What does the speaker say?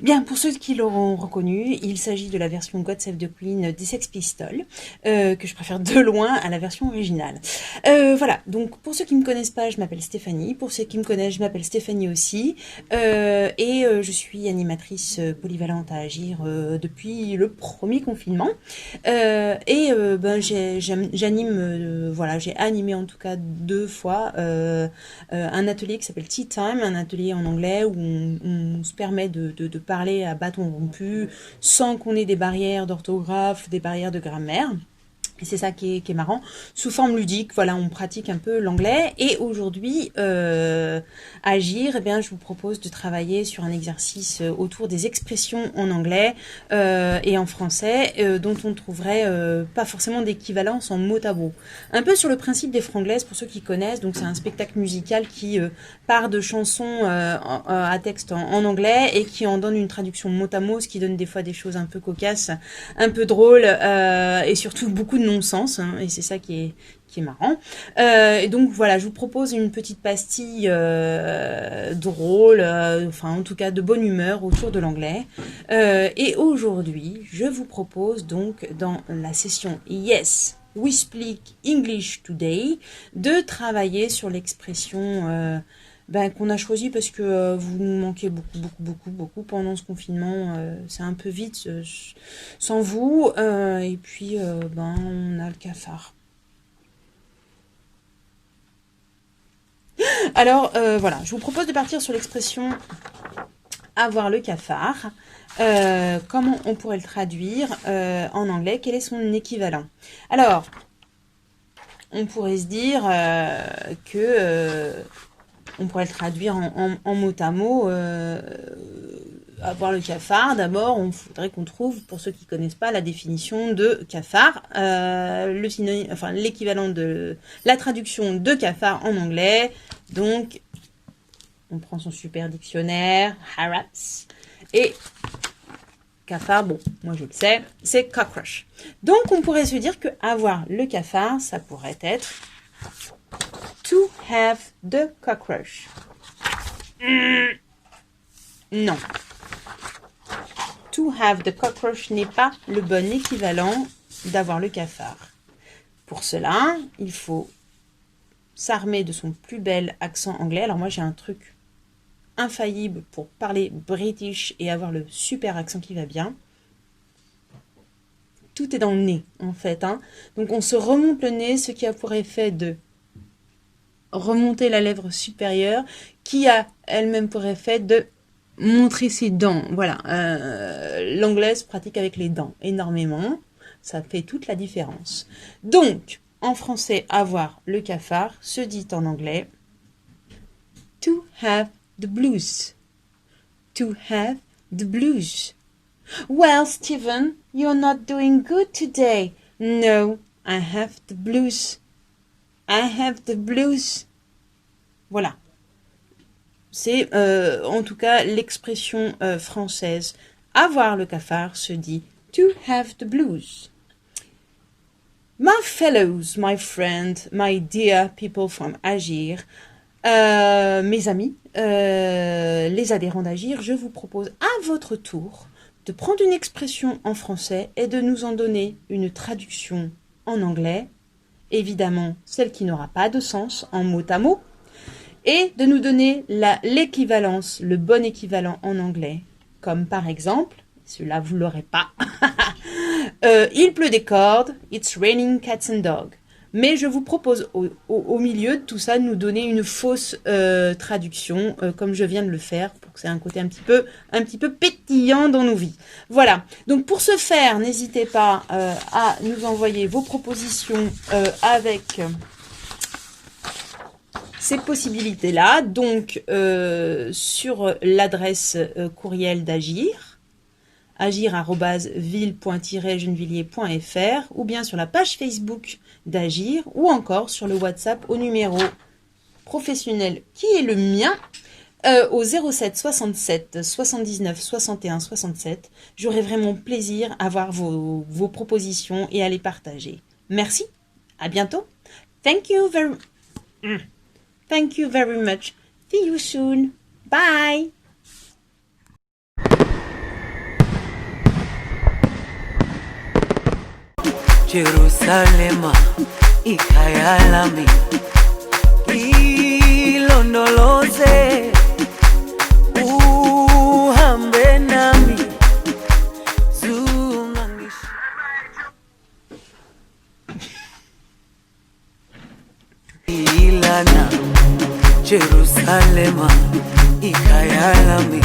Bien, pour ceux qui l'auront reconnu, il s'agit de la version God Save the Queen des Sex Pistols, que je préfère de loin à la version originale. Voilà, donc pour ceux qui me connaissent pas, je m'appelle Stéphanie. Pour ceux qui me connaissent, je m'appelle Stéphanie aussi. Je suis animatrice polyvalente à Agir depuis le premier confinement. J'anime, voilà, j'ai animé en tout cas 2 fois un atelier qui s'appelle Tea Time, un atelier en anglais où on se permet de parler à bâton rompu sans qu'on ait des barrières d'orthographe, des barrières de grammaire. Et c'est ça qui est marrant. Sous forme ludique, voilà, on pratique un peu l'anglais. Et aujourd'hui, Agir, eh bien, je vous propose de travailler sur un exercice autour des expressions en anglais et en français, dont on ne trouverait pas forcément d'équivalence en mot à mot. Un peu sur le principe des franglaises, pour ceux qui connaissent. Donc, c'est un spectacle musical qui part de chansons à texte en anglais et qui en donne une traduction mot à mot, ce qui donne des fois des choses un peu cocasses, un peu drôles et surtout beaucoup de non-sens, hein, et c'est ça qui est marrant. Et donc voilà, je vous propose une petite pastille drôle, enfin en tout cas de bonne humeur autour de l'anglais. Et aujourd'hui, je vous propose donc dans la session Yes, we speak English today, de travailler sur l'expression qu'on a choisi parce que vous nous manquez beaucoup pendant ce confinement. C'est un peu vite sans vous. Et puis, on a le cafard. Alors, voilà, je vous propose de partir sur l'expression avoir le cafard. Comment on pourrait le traduire en anglais? Quel est son équivalent? Alors, on pourrait se dire que... on pourrait le traduire en mot à mot. Avoir le cafard, d'abord, on faudrait qu'on trouve, pour ceux qui ne connaissent pas, la définition de cafard, l'équivalent de la traduction de cafard en anglais. Donc, on prend son super dictionnaire, Harrods, et cafard, bon, moi je le sais, c'est cockroach. Donc, on pourrait se dire que avoir le cafard, ça pourrait être to have the cockroach. Non. To have the cockroach n'est pas le bon équivalent d'avoir le cafard. Pour cela, il faut s'armer de son plus bel accent anglais. Alors moi, j'ai un truc infaillible pour parler british et avoir le super accent qui va bien. Tout est dans le nez, en fait. Hein. Donc, on se remonte le nez, ce qui a pour effet de remonter la lèvre supérieure, qui a elle-même pour effet de montrer ses dents. Voilà. L'anglais se pratique avec les dents énormément. Ça fait toute la différence. Donc, en français, avoir le cafard se dit en anglais to have the blues. To have the blues. Well, Stephen, you're not doing good today. No, I have the blues. I have the blues. Voilà. C'est en tout cas l'expression française. Avoir le cafard se dit to have the blues. My fellows, my friend, my dear people from Agir, mes amis, les adhérents d'Agir, je vous propose à votre tour de prendre une expression en français et de nous en donner une traduction en anglais, évidemment celle qui n'aura pas de sens en mot à mot, et de nous donner l'équivalence, le bon équivalent en anglais, comme par exemple, celui-là vous l'aurez pas, il pleut des cordes, it's raining cats and dogs. Mais je vous propose au milieu de tout ça de nous donner une fausse traduction, comme je viens de le faire, pour que c'est un côté un petit peu pétillant dans nos vies. Voilà. Donc pour ce faire, n'hésitez pas à nous envoyer vos propositions avec ces possibilités-là. Donc sur l'adresse courriel d'Agir. agir@ville.gennevilliers.fr ou bien sur la page Facebook d'Agir ou encore sur le WhatsApp au numéro professionnel qui est le mien au 07 67 79 61 67. J'aurai vraiment plaisir à voir vos propositions et à les partager. Merci, à bientôt. Thank you very, much. See you soon. Bye. Jerusalema ikayalami ilondoloze uhambe nami zungangisha ilana Jerusalema ikayalami